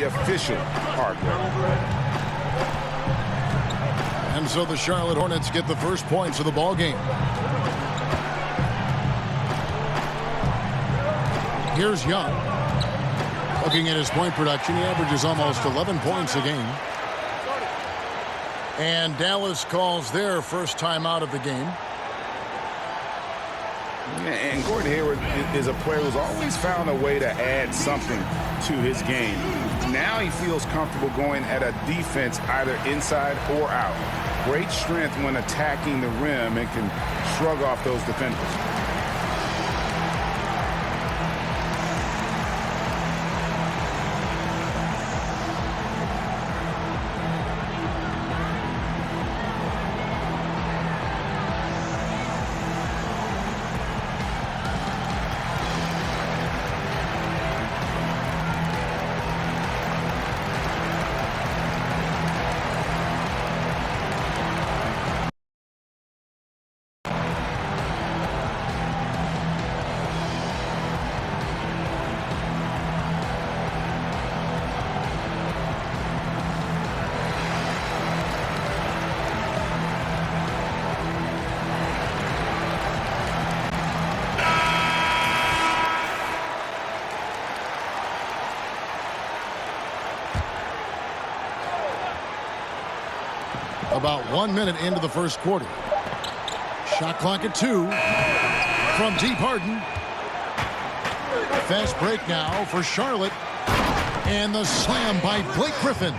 the official hard work. And so the Charlotte Hornets get the first points of the ball game. Here's Young. Looking at his point production, he averages almost 11 points a game. And Dallas calls their first time out of the game. And Gordon Hayward is a player who's always found a way to add something to his game. Now he feels comfortable going at a defense either inside or out. Great strength when attacking the rim and can shrug off those defenders. About 1 minute into the first quarter. Shot clock at 2 from deep. Harden. Fast break now for Charlotte. And the slam by Blake Griffin.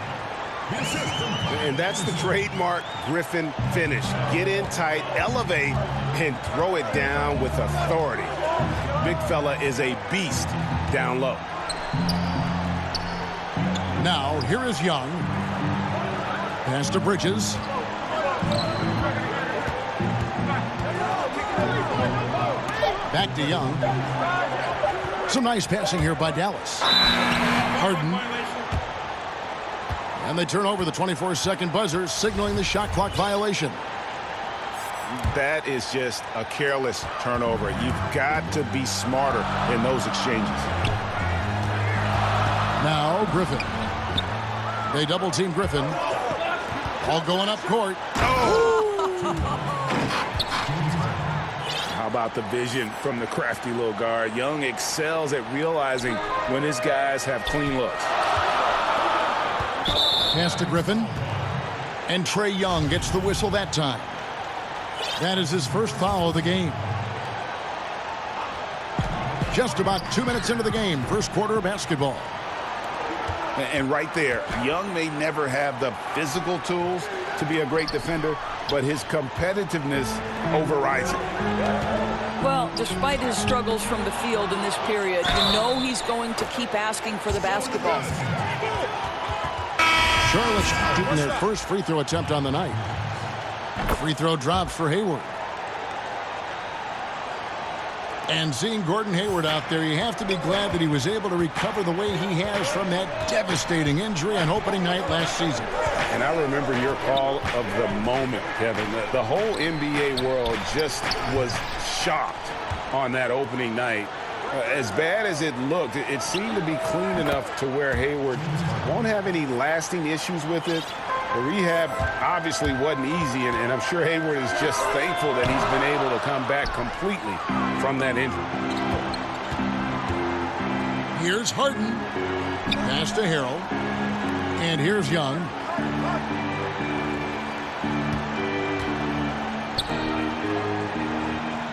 And that's the trademark Griffin finish. Get in tight, elevate, and throw it down with authority. Big fella is a beast down low. Now here is Young. Pass to Bridges. Back to Young. Some nice passing here by Dallas. Harden. And they turn over the 24-second buzzer, signaling the shot clock violation. That is just a careless turnover. You've got to be smarter in those exchanges. Now Griffin. They double team Griffin. All going up court. Oh! How about the vision from the crafty little guard? Young excels at realizing when his guys have clean looks. Pass to Griffin. And Trae Young gets the whistle that time. That is his first foul of the game. Just about 2 minutes into the game, first quarter of basketball. And right there, Young may never have the physical tools to be a great defender, but his competitiveness overrides it. Well, despite his struggles from the field in this period, you know he's going to keep asking for the basketball. Charlotte's shooting their first free throw attempt on the night. Free throw drops for Hayward. And seeing Gordon Hayward out there, you have to be glad that he was able to recover the way he has from that devastating injury on opening night last season. And I remember your call of the moment, Kevin. The whole NBA world just was shocked on that opening night. As bad as it looked, it seemed to be clean enough to where Hayward won't have any lasting issues with it. The rehab obviously wasn't easy, and I'm sure Hayward is just thankful that he's been able to come back completely from that injury. Here's Harden. Pass to Harrell. And here's Young.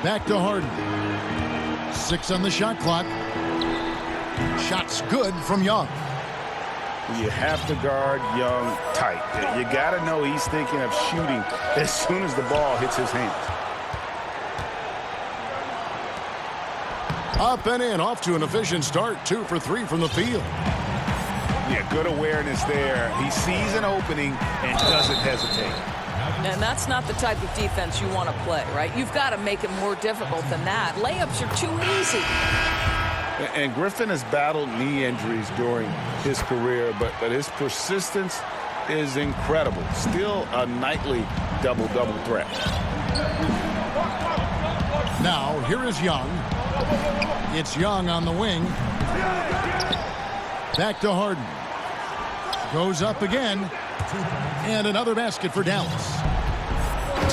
Back to Harden. 6 on the shot clock. Shot's good from Young. You have to guard Young tight. You got to know he's thinking of shooting as soon as the ball hits his hands. Up and in, off to an efficient start. 2 for 3 from the field. Yeah, good awareness there. He sees an opening and doesn't hesitate. And that's not the type of defense you want to play, right? You've got to make it more difficult than that. Layups are too easy. And Griffin has battled knee injuries during his career, but his persistence is incredible. Still a nightly double-double threat. Now, here is Young. It's Young on the wing. Back to Harden. Goes up again. And another basket for Dallas.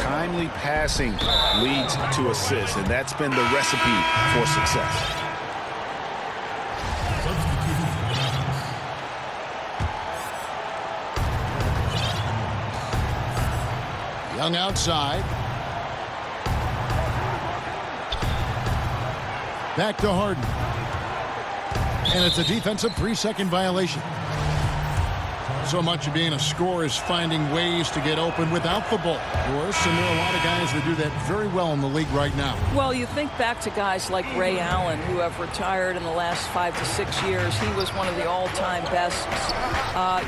Timely passing leads to assists, and that's been the recipe for success. Young outside. Back to Harden. And it's a defensive 3-second violation. So much of being a scorer is finding ways to get open without the ball, of course, and there are a lot of guys that do that very well in the league right now. Well, you think back to guys like Ray Allen, who have retired in the last 5 to 6 years. He was one of the all-time bests.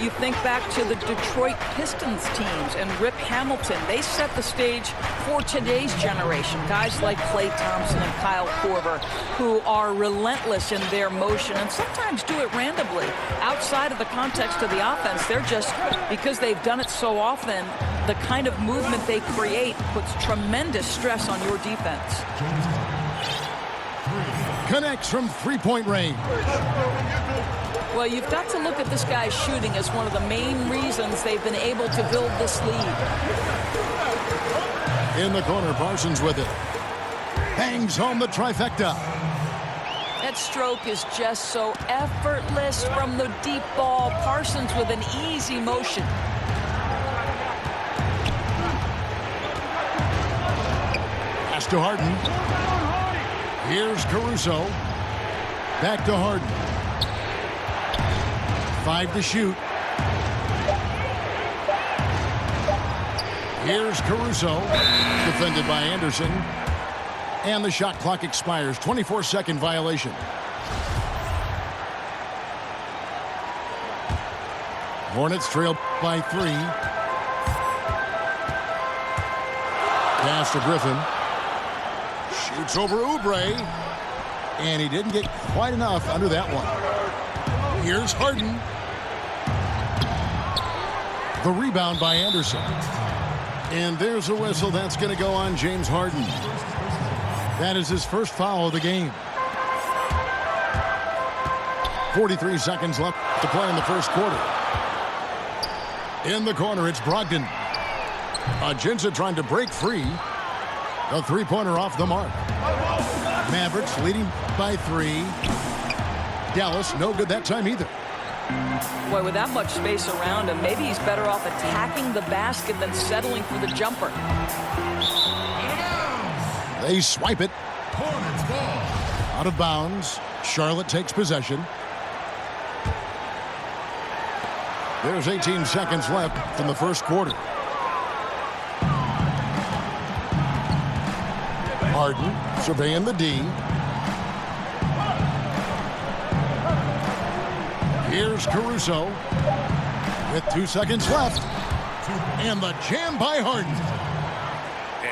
You think back to the Detroit Pistons teams and Rip Hamilton. They set the stage for today's generation. Guys like Klay Thompson and Kyle Korver, who are relentless in their motion and sometimes do it randomly. Outside of the context of the offense, they're just, because they've done it so often, the kind of movement they create puts tremendous stress on your defense. Connects from three-point range. Well, you've got to look at this guy's shooting as one of the main reasons they've been able to build this lead. In the corner, Parsons with it. Bangs home the trifecta. That stroke is just so effortless from the deep ball. Parsons with an easy motion. Pass to Harden. Here's Caruso. Back to Harden. 5 to shoot. Here's Caruso. Defended by Anderson. And the shot clock expires. 24-second violation. Hornets trail by 3. Pass to Griffin. Shoots over Oubre. And he didn't get quite enough under that one. Here's Harden. The rebound by Anderson. And there's a whistle. That's going to go on James Harden. That is his first foul of the game. 43 seconds left to play in the first quarter. In the corner, it's Brogdon. Ajinça trying to break free. A three-pointer off the mark. Mavericks leading by 3. Dallas, no good that time either. Boy, with that much space around him, maybe he's better off attacking the basket than settling for the jumper. They swipe it. Out of bounds. Charlotte takes possession. There's 18 seconds left in the first quarter. Harden surveying the D. Here's Caruso with 2 seconds left. And the jam by Harden.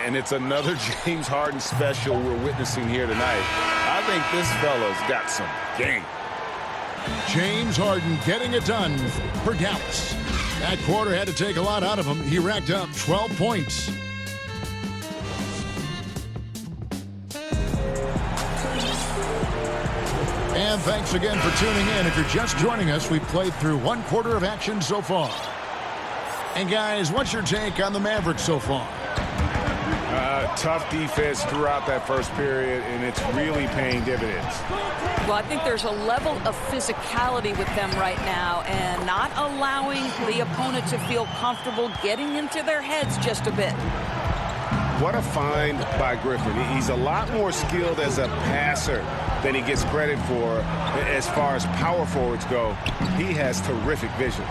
And it's another James Harden special we're witnessing here tonight. I think this fella's got some game. James Harden getting it done for Dallas. That quarter had to take a lot out of him. He racked up 12 points. And thanks again for tuning in. If you're just joining us, we've played through 1 quarter of action so far. And guys, what's your take on the Mavericks so far? Tough defense throughout that first period, and it's really paying dividends. Well, I think there's a level of physicality with them right now and not allowing the opponent to feel comfortable getting into their heads just a bit. What a find by Griffin. He's a lot more skilled as a passer than he gets credit for as far as power forwards go. He has terrific vision.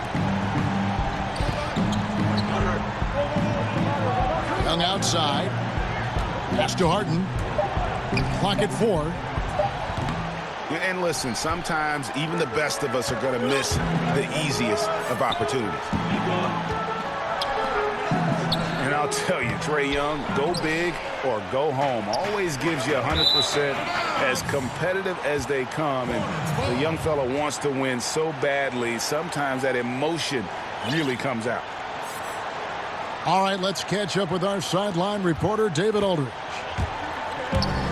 Young outside. Pass to Harden. Clock at 4. And listen, sometimes even the best of us are going to miss the easiest of opportunities. And I'll tell you, Trae Young, go big or go home. Always gives you 100%, as competitive as they come. And the young fella wants to win so badly, sometimes that emotion really comes out. All right, let's catch up with our sideline reporter, David Aldridge.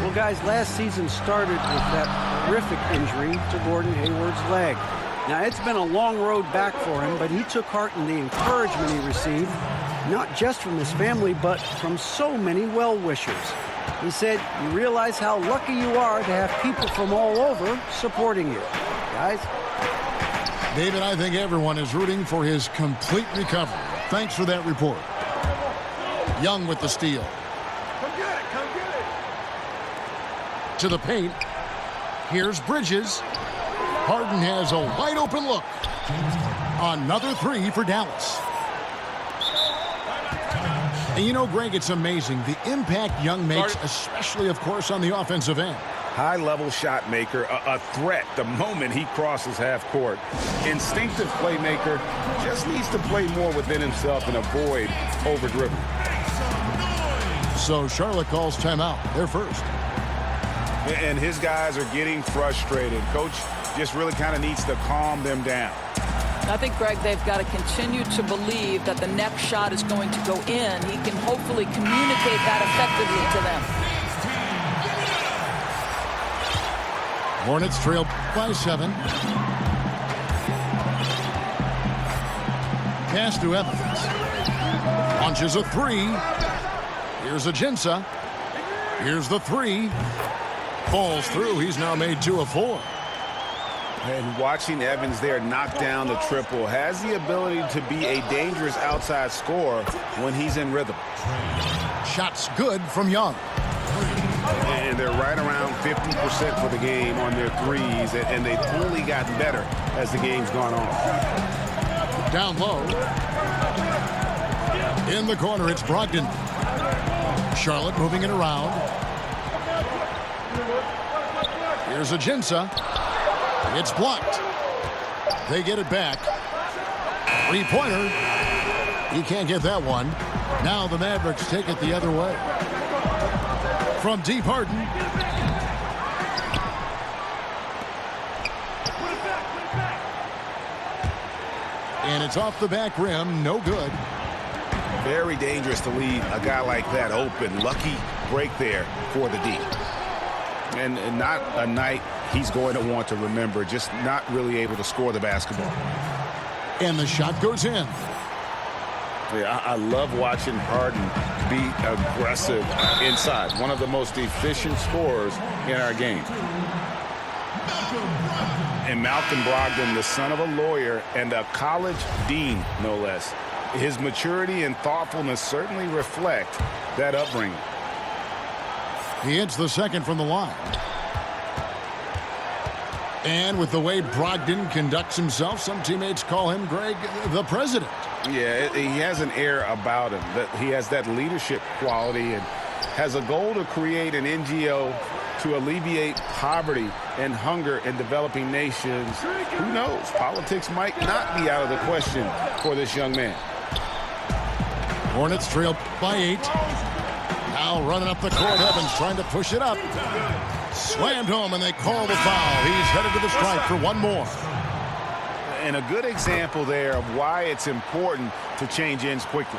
Well, guys, last season started with that horrific injury to Gordon Hayward's leg. Now, it's been a long road back for him, but he took heart in the encouragement he received, not just from his family, but from so many well-wishers. He said, "You realize how lucky you are to have people from all over supporting you." Guys? David, I think everyone is rooting for his complete recovery. Thanks for that report. Young with the steal. Come get it, come get it. To the paint. Here's Bridges. Harden has a wide open look. Another three for Dallas. And you know, Greg, it's amazing the impact Young makes, especially, of course, on the offensive end. High-level shot maker, a threat the moment he crosses half court. Instinctive playmaker, just needs to play more within himself and avoid over-dribbling. So Charlotte calls timeout. They're first. And his guys are getting frustrated. Coach just really kind of needs to calm them down. I think, Greg, they've got to continue to believe that the next shot is going to go in. He can hopefully communicate that effectively to them. Hornets trail by 7. Pass to Evans. Launches a three. Here's Ajinça. Here's the three. Falls through. He's now made 2 of 4. And watching Evans there knock down the triple has the ability to be a dangerous outside scorer when he's in rhythm. Shots good from Young. And they're right around 50% for the game on their threes, and they've really gotten better as the game's gone on. Down low. In the corner, it's Brogdon. Charlotte moving it around. Here's Ajinça. It's blocked. They get it back. Three-pointer. He can't get that one. Now the Mavericks take it the other way. From deep, Harden. And it's off the back rim. No good. Very dangerous to leave a guy like that open. Lucky break there for the D. And not a night he's going to want to remember. Just not really able to score the basketball. And the shot goes in. Yeah, I love watching Harden be aggressive inside. One of the most efficient scorers in our game. And Malcolm Brogdon, the son of a lawyer and a college dean, no less. His maturity and thoughtfulness certainly reflect that upbringing. He hits the second from the line. And with the way Brogdon conducts himself, some teammates call him, Greg, the president. Yeah, he has an air about him. That he has that leadership quality and has a goal to create an NGO to alleviate poverty and hunger in developing nations. Who knows? Politics might not be out of the question for this young man. Hornets trail by 8. Now running up the court, Evans trying to push it up. Slammed home, and they call the foul. He's headed to the stripe for one more. And a good example there of why it's important to change ends quickly.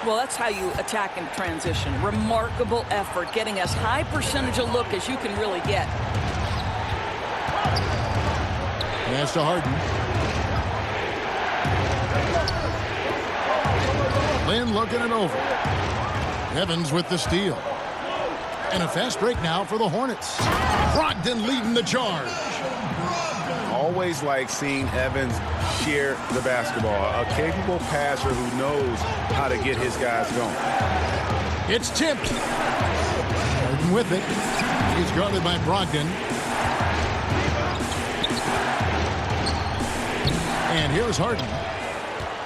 Well, that's how you attack in transition. Remarkable effort, getting as high percentage a look as you can really get. Pass to Harden. Lynn looking it over. Evans with the steal. And a fast break now for the Hornets. Brogdon leading the charge. Always like seeing Evans share the basketball. A capable passer who knows how to get his guys going. It's tipped. Harden with it. He's guarded by Brogdon. And here's Harden.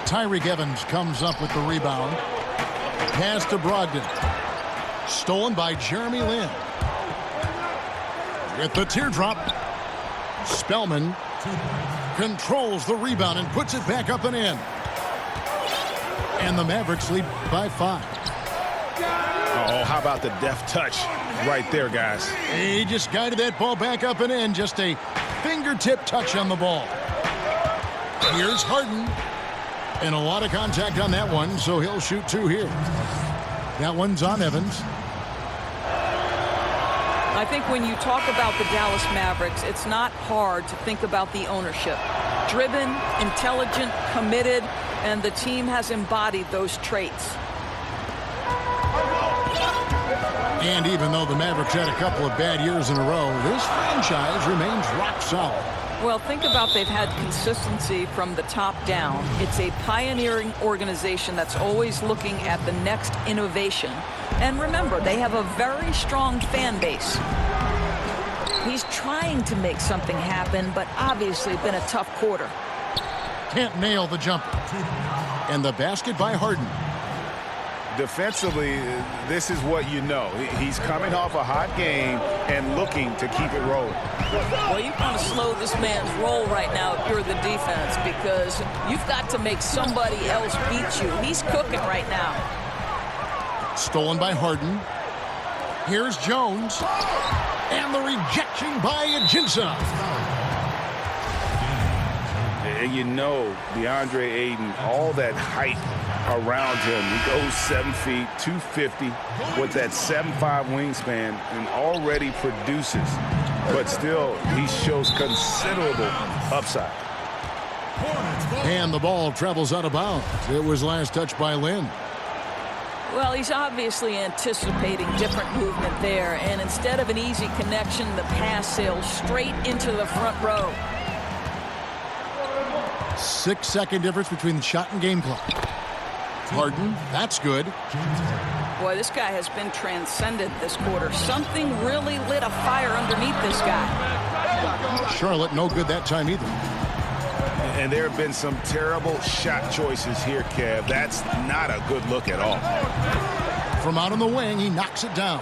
Tyreke Evans comes up with the rebound. Pass to Brogdon. Stolen by Jeremy Lin. With the teardrop. Spellman controls the rebound and puts it back up and in. And the Mavericks lead by 5. Oh, how about the deft touch right there, guys? He just guided that ball back up and in. Just a fingertip touch on the ball. Here's Harden. And a lot of contact on that one, so he'll shoot 2 here. That one's on Evans. I think when you talk about the Dallas Mavericks, it's not hard to think about the ownership. driven, intelligent, committed, and the team has embodied those traits. And even though the Mavericks had a couple of bad years in a row, this franchise remains rock solid. Well, think about they've had consistency from the top down. It's a pioneering organization that's always looking at the next innovation. And remember, they have a very strong fan base. He's trying to make something happen, but obviously been a tough quarter. Can't nail the jumper. And the basket by Harden. Defensively, this is what you know. He's coming off a hot game and looking to keep it rolling. Well, you want to slow this man's roll right now if you're the defense, because you've got to make somebody else beat you. He's cooking right now. Stolen by Harden. Here's Jones. And the rejection by Ajinça. And you know, DeAndre Ayton, all that height around him. He goes 7 feet, 250 with that 7'5" wingspan and already produces. But still, he shows considerable upside. And the ball travels out of bounds. It was last touched by Lynn. Well, he's obviously anticipating different movement there, and instead of an easy connection, the pass sails straight into the front row. 6-second difference between the shot and game clock. Harden, that's good. Boy, this guy has been transcendent this quarter. Something really lit a fire underneath this guy. Charlotte, no good that time either. And there have been some terrible shot choices here, Kev. That's not a good look at all. From out on the wing, he knocks it down.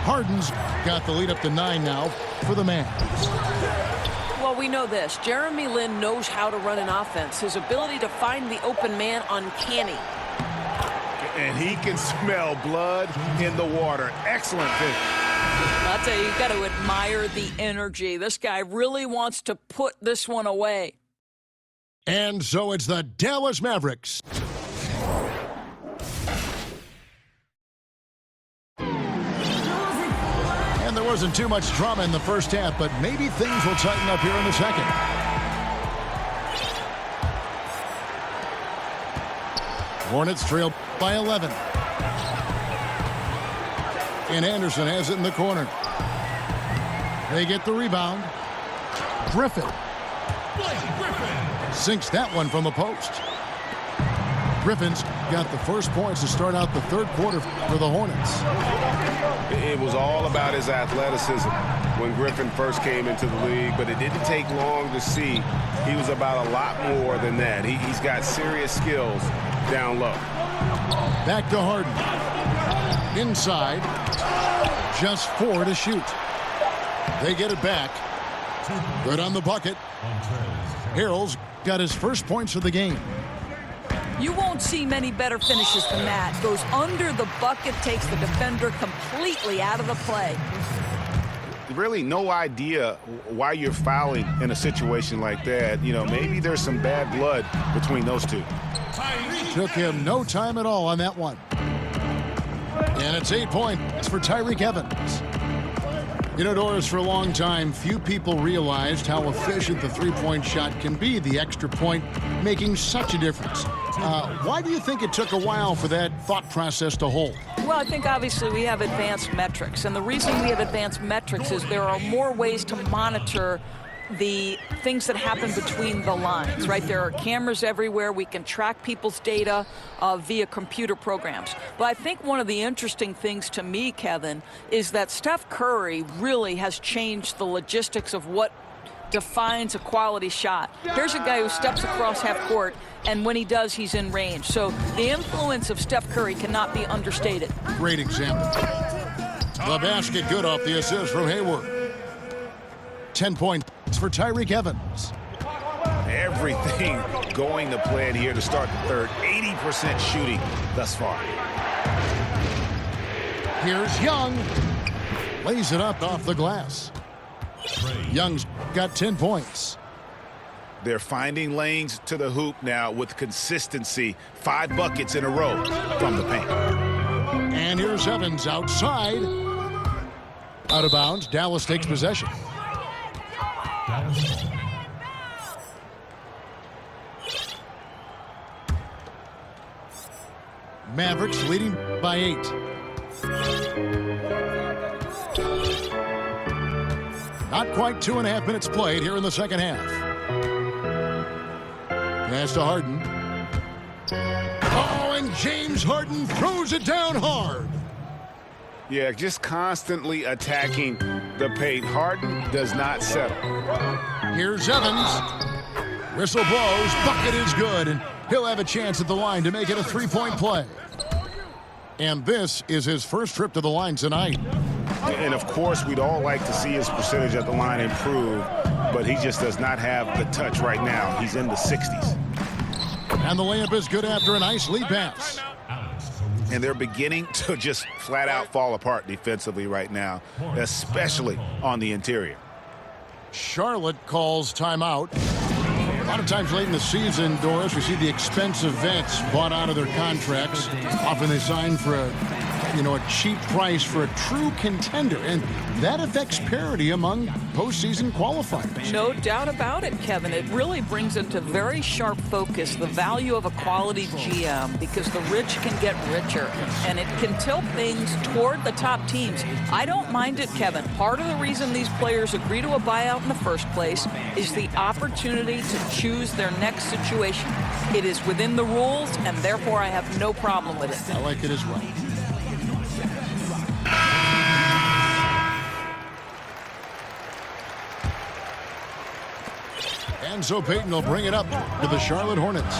Harden's got the lead up to 9 now for the Mavs. Well, we know this. Jeremy Lin knows how to run an offense. His ability to find the open man, uncanny. And he can smell blood in the water. Excellent finish. I'll tell you, you've got to admire the energy. This guy really wants to put this one away. And so it's the Dallas Mavericks. And there wasn't too much drama in the first half, but maybe things will tighten up here in the second. Hornets trail by 11. And Anderson has it in the corner. They get the rebound. Griffin sinks that one from the post. Griffin's got the first points to start out the third quarter for the Hornets. It was all about his athleticism when Griffin first came into the league, but it didn't take long to see he was about a lot more than that. He's got serious skills down low. Back to Harden. Inside. Just 4 to shoot. They get it back. Good on the bucket. Harrell's got his first points of the game. You won't see many better finishes than that. Goes under the bucket, takes the defender completely out of the play. Really no idea why you're fouling in a situation like that. You know, maybe there's some bad blood between those two. Took him no time at all on that one. And it's 8 points for Tyreke Evans. You know, Doris, for a long time, few people realized how efficient the three-point shot can be, the extra point making such a difference. Why do you think it took a while for that thought process to hold? Well, I think obviously we have advanced metrics, and the reason we have advanced metrics is there are more ways to monitor the things that happen between the lines, right? There are cameras everywhere. We can track people's data via computer programs. But I think one of the interesting things to me, Kevin, is that Steph Curry really has changed the logistics of what defines a quality shot. Here's a guy who steps across half court, and when he does, he's in range. So the influence of Steph Curry cannot be understated. Great example. The basket good off the assist from Hayward. 10 points for Tyreke Evans. Everything going to plan here to start the third. 80% shooting thus far. Here's Young. Lays it up off the glass. Young's got 10 points. They're finding lanes to the hoop now with consistency. 5 buckets in a row from the paint. And here's Evans outside. Out of bounds. Dallas takes possession. Mavericks leading by 8. Not quite 2.5 minutes played here in the second half. Pass to Harden. Oh, and James Harden throws it down hard. Yeah, just constantly attacking the paint. Harden does not settle. Here's Evans. Whistle blows. Bucket is good, and he'll have a chance at the line to make it a three-point play. And this is his first trip to the line tonight. And, of course, we'd all like to see his percentage at the line improve, but he just does not have the touch right now. He's in the 60s. And the layup is good after a nice lead pass. And they're beginning to just flat out fall apart defensively right now, especially on the interior. Charlotte calls timeout. A lot of times late in the season, Doris, we see the expensive vets bought out of their contracts. Often they sign for a cheap price for a true contender, and that affects parity among postseason qualifiers. No doubt about it, Kevin. It really brings into very sharp focus the value of a quality GM, because the rich can get richer, and it can tilt things toward the top teams. I don't mind it, Kevin. Part of the reason these players agree to a buyout in the first place is the opportunity to choose their next situation. It is within the rules, and therefore I have no problem with it. I like it as well. And so Payton will bring it up to the Charlotte Hornets.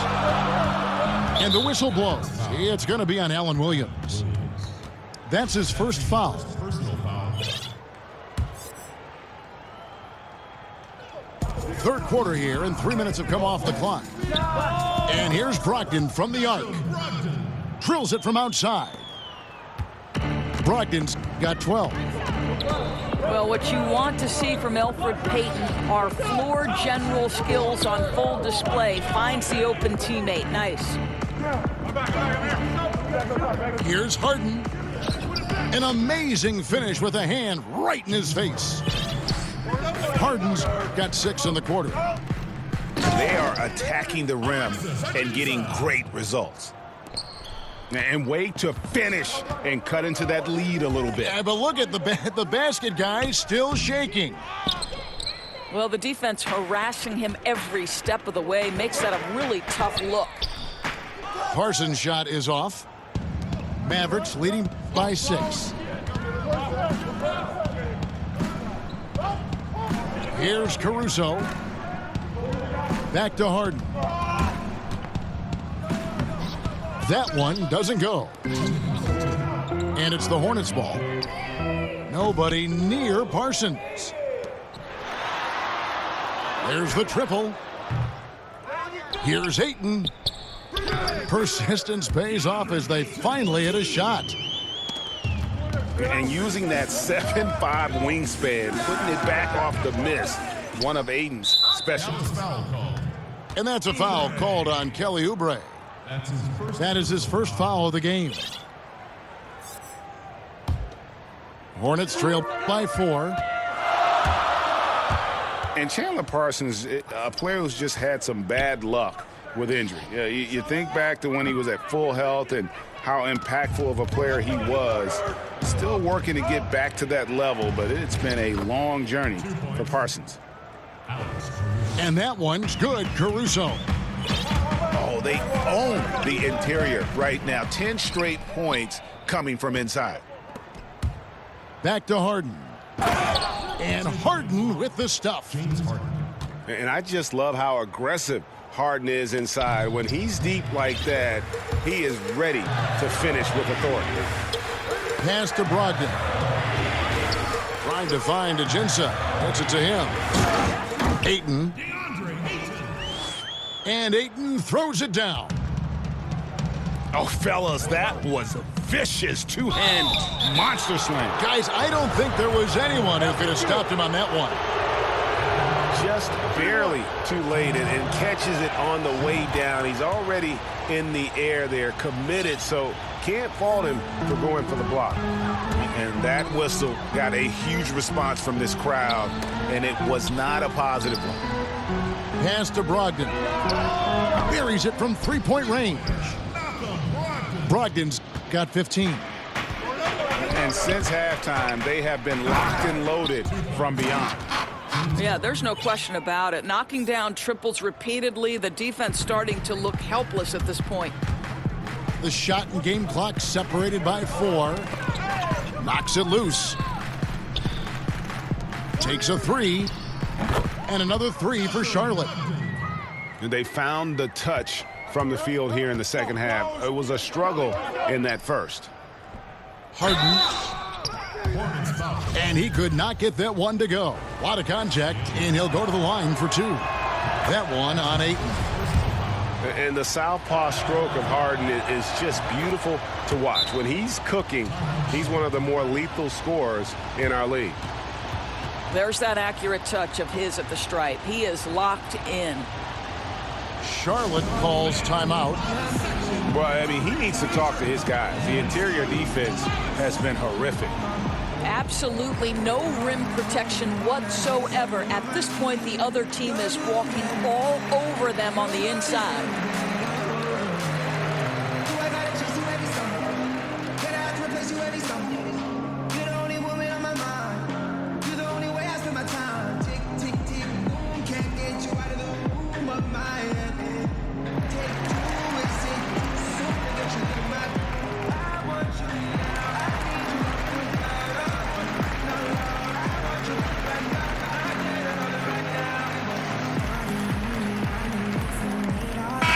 And the whistle blows. It's going to be on Allen Williams. That's his first foul. Third quarter here, and 3 minutes have come off the clock. And here's Brogdon from the arc. Drills it from outside. Brogdon's got 12. Well, what you want to see from Elfrid Payton are floor general skills on full display. Finds the open teammate. Nice. Here's Harden. An amazing finish with a hand right in his face. Harden's got 6 in the quarter. They are attacking the rim and getting great results. And wait to finish and cut into that lead a little bit. Yeah, but look at the basket guy still shaking. Well, the defense harassing him every step of the way makes that a really tough look. Parsons' shot is off. Mavericks leading by 6. Here's Caruso. Back to Harden. That one doesn't go. And it's the Hornets' ball. Nobody near Parsons. There's the triple. Here's Ayton. Persistence pays off as they finally hit a shot. And using that 7'5" wingspan, putting it back off the miss, one of Ayton's specialties. And that's a foul called on Kelly Oubre. That is his first foul of the game. Hornets trail by 4. And Chandler Parsons, a player who's just had some bad luck with injury. You think back to when he was at full health and how impactful of a player he was. Still working to get back to that level, but it's been a long journey for Parsons. And that one's good, Caruso. Oh, they own the interior right now. 10 straight points coming from inside. Back to Harden. And Harden with the stuff. And I just love how aggressive Harden is inside. When he's deep like that, he is ready to finish with authority. Pass to Brogdon. Trying to find Ajinça. Gets it to him. Ayton. And Ayton throws it down. Oh, fellas, that was a vicious two-hand monster slam. Guys, I don't think there was anyone who could have stopped him on that one. Just barely too late and catches it on the way down. He's already in the air there, committed, so can't fault him for going for the block. And that whistle got a huge response from this crowd, and it was not a positive one. Pass to Brogdon. Buries it from three-point range. Brogdon's got 15. And since halftime, they have been locked and loaded from beyond. Yeah, there's no question about it. Knocking down triples repeatedly, the defense starting to look helpless at this point. The shot and game clock separated by 4. Knocks it loose. Takes a 3. And another 3 for Charlotte. And they found the touch from the field here in the second half. It was a struggle in that first. Harden. And he could not get that one to go. A lot of contact, and he'll go to the line for 2. That one on Ayton. And the southpaw stroke of Harden is just beautiful to watch. When he's cooking, he's one of the more lethal scorers in our league. There's that accurate touch of his at the stripe. He is locked in. Charlotte calls timeout. Well, I mean, he needs to talk to his guys. The interior defense has been horrific. Absolutely no rim protection whatsoever. At this point, the other team is walking all over them on the inside.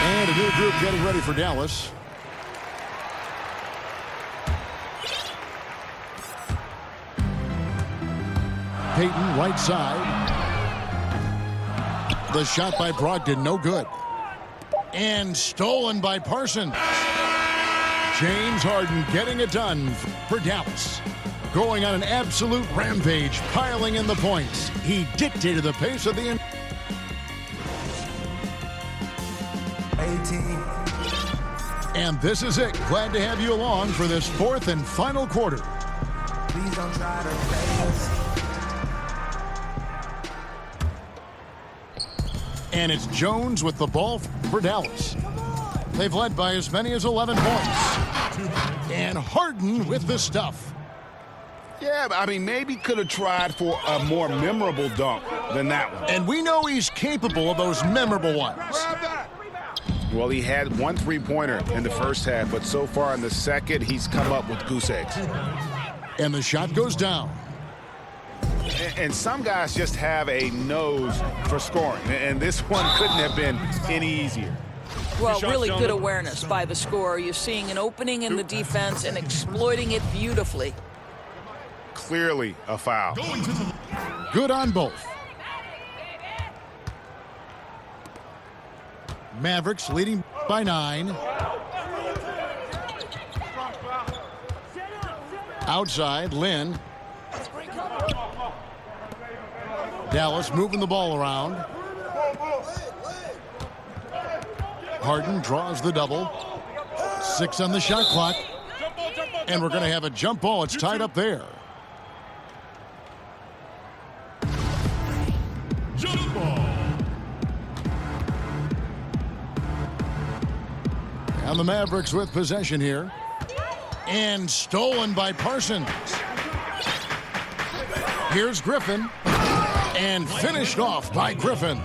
And a new group getting ready for Dallas. Payton, right side. The shot by Brogdon, no good. And stolen by Parsons. James Harden getting it done for Dallas. Going on an absolute rampage, piling in the points. He dictated the pace of the... 18. And this is it. Glad to have you along for this fourth and final quarter. Please don't try to play us. And it's Jones with the ball for Dallas. They've led by as many as 11 points. And Harden with the stuff. Yeah, I mean, maybe could have tried for a more memorable dunk than that one. And we know he's capable of those memorable ones. Well, he had one three-pointer in the first half, but so far in the second, he's come up with goose eggs. And the shot goes down. And some guys just have a nose for scoring, and this one couldn't have been any easier. Well, really good awareness by the scorer. You're seeing an opening in the defense and exploiting it beautifully. Clearly a foul. Good on both. Mavericks leading by 9. Outside, Lynn. Dallas moving the ball around. Harden draws the double. 6 on the shot clock. And we're going to have a jump ball. It's tied up there. Jump ball. And the Mavericks with possession here. And stolen by Parsons. Here's Griffin. And finished off by Griffin.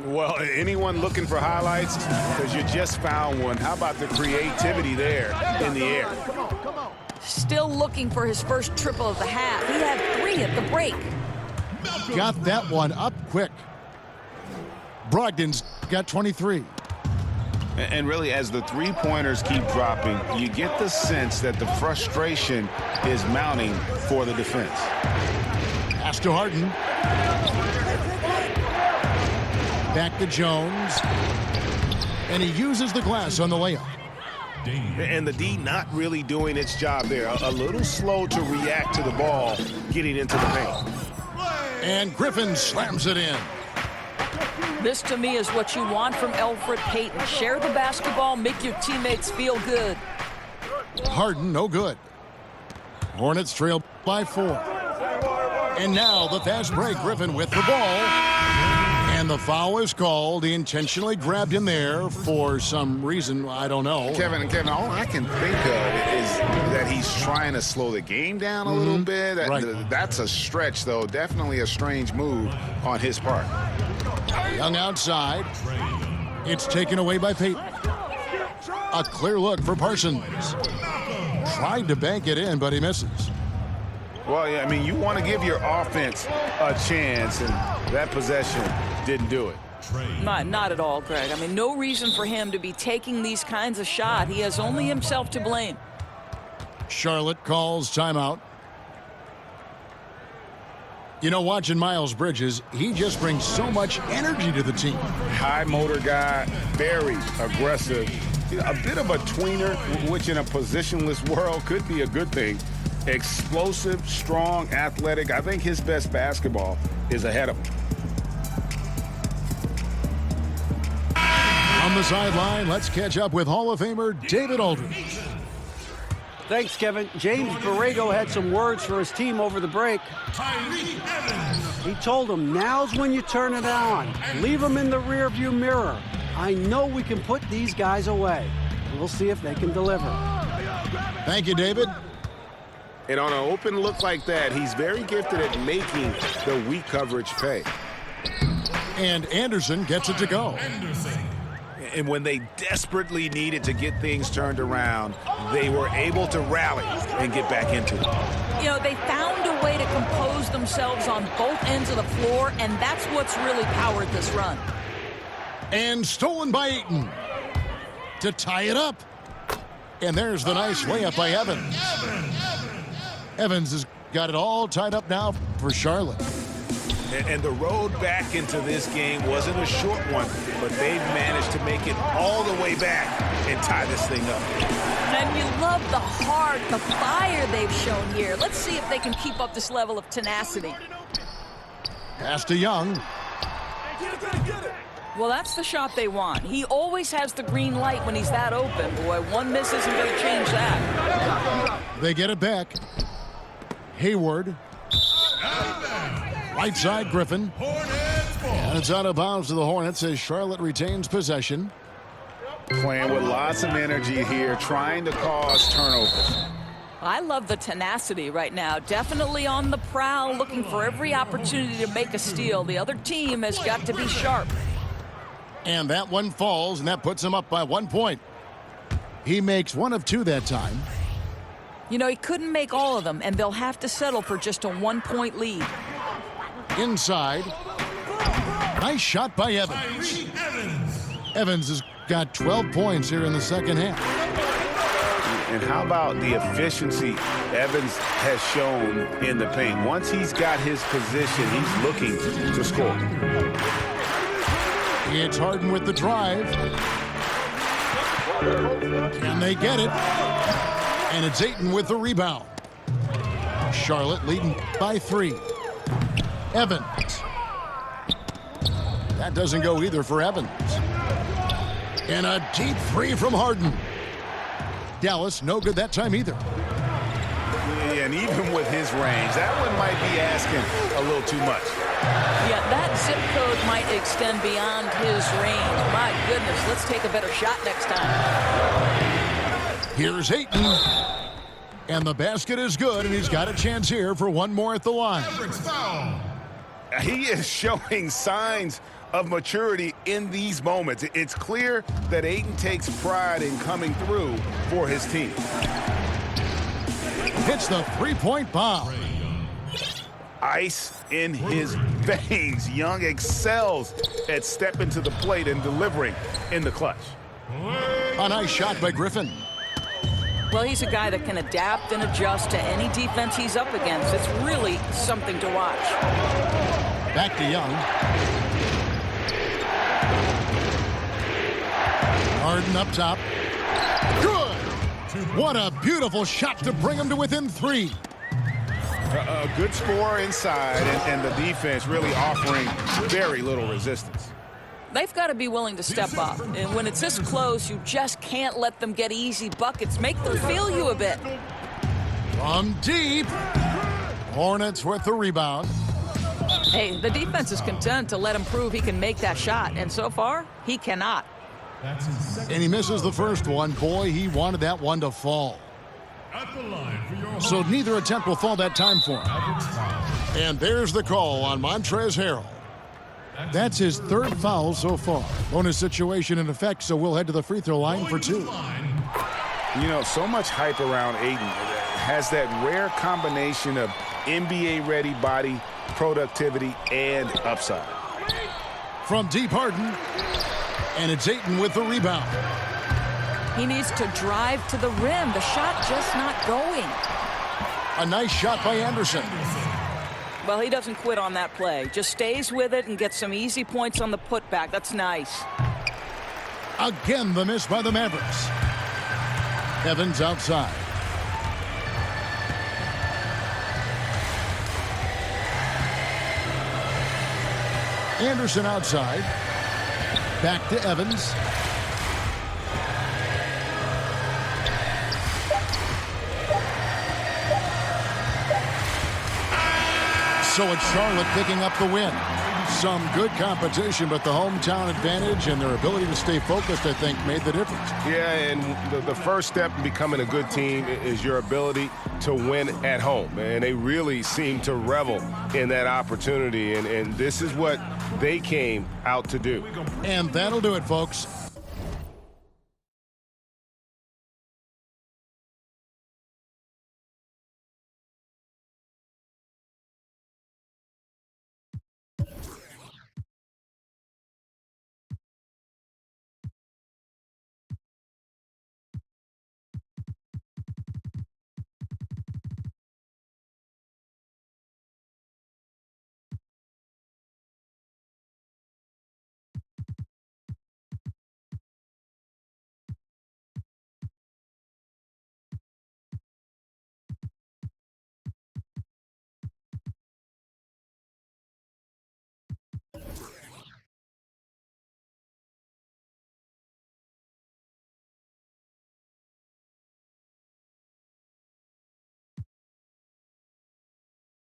Well, anyone looking for highlights? Because you just found one. How about the creativity there in the air? Still looking for his first triple of the half. He had 3 at the break. Got that one up quick. Brogdon's got 23. And really, as the three-pointers keep dropping, you get the sense that the frustration is mounting for the defense. Pass to Harden. Back to Jones. And he uses the glass on the layup. And the D not really doing its job there. A little slow to react to the ball getting into the paint. And Griffin slams it in. This, to me, is what you want from Elfrid Payton. Share the basketball, make your teammates feel good. Harden, no good. Hornets trail by 4. And now the fast break. Griffin with the ball. And And the foul is called. He intentionally grabbed him there for some reason. I don't know. Kevin, all I can think of is that he's trying to slow the game down a little bit. Right. That's a stretch, though. Definitely a strange move on his part. Young outside. It's taken away by Payton. A clear look for Parsons. Tried to bank it in, but he misses. Well, yeah, I mean, you want to give your offense a chance, and that possession didn't do it. Not at all, Greg. I mean, no reason for him to be taking these kinds of shots. He has only himself to blame. Charlotte calls timeout. You know, watching Miles Bridges, he just brings so much energy to the team. High motor guy, very aggressive. A bit of a tweener, which in a positionless world could be a good thing. Explosive, strong, athletic. I think his best basketball is ahead of him. On the sideline, let's catch up with Hall of Famer David Aldridge. Thanks, Kevin. James Borrego had some words for his team over the break. He told them, now's when you turn it on. Leave them in the rearview mirror. I know we can put these guys away. We'll see if they can deliver. Thank you, David. And on an open look like that, he's very gifted at making the weak coverage pay. And Anderson gets it to go. And when they desperately needed to get things turned around, they were able to rally and get back into it. You know, they found a way to compose themselves on both ends of the floor, and that's what's really powered this run. And stolen by Ayton to tie it up. And there's the nice layup by Evans. Evans has got it all tied up now for Charlotte. And the road back into this game wasn't a short one, but they've managed to make it all the way back and tie this thing up. And you love the heart, the fire they've shown here. Let's see if they can keep up this level of tenacity. Pass to Young. Well, that's the shot they want. He always has the green light when he's that open. Boy, one miss isn't going to change that. They get it back. Hayward. Right side, Griffin. And it's out of bounds to the Hornets as Charlotte retains possession. Playing with lots of energy here, trying to cause turnovers. I love the tenacity right now. Definitely on the prowl, looking for every opportunity to make a steal. The other team has got to be sharp. And that one falls, and that puts him up by 1 point. He makes one of two that time. You know, he couldn't make all of them, and they'll have to settle for just a 1 point lead. Inside. Nice shot by Evans. Evans has got 12 points here in the second half. And how about the efficiency Evans has shown in the paint? Once he's got his position, he's looking to score. It's Harden with the drive. Can they get it? And it's Ayton with the rebound. Charlotte leading by 3. Evans. That doesn't go either for Evans. And a deep three from Harden. Dallas, no good that time either. Yeah, and even with his range, that one might be asking a little too much. Yeah, that zip code might extend beyond his range. My goodness, let's take a better shot next time. Here's Ayton. And the basket is good, and he's got a chance here for one more at the line. He is showing signs of maturity in these moments. It's clear that Ayton takes pride in coming through for his team. Hits the three-point bomb. Ice in his veins. Young excels at stepping to the plate and delivering in the clutch. A nice shot by Griffin. Well, he's a guy that can adapt and adjust to any defense he's up against. It's really something to watch. Back to Young. Harden up top. Good! What a beautiful shot to bring him to within 3. A good score inside, and the defense really offering very little resistance. They've got to be willing to step up. And when it's this close, you just can't let them get easy buckets. Make them feel you a bit. From deep. Hornets with the rebound. Hey, the defense is content to let him prove he can make that shot, and so far, he cannot. And he misses the first one. Boy, he wanted that one to fall. So neither attempt will fall that time for him. And there's the call on Montrezl Harrell. That's his third foul so far. Bonus situation in effect, so we'll head to the free throw line for two. You know, so much hype around Aiden. Has that rare combination of NBA-ready body, productivity, and upside. From deep, Harden. And it's Ayton with the rebound. He needs to drive to the rim. The shot just not going. A nice shot by Anderson. Well, he doesn't quit on that play. Just stays with it and gets some easy points on the putback. That's nice. Again, the miss by the Mavericks. Evans outside. Anderson outside. Back to Evans. So it's Charlotte picking up the win. Some good competition, but the hometown advantage and their ability to stay focused, I think, made the difference. Yeah, and the first step in becoming a good team is your ability to win at home. And they really seem to revel in that opportunity, and this is what they came out to do. And that'll do it, folks.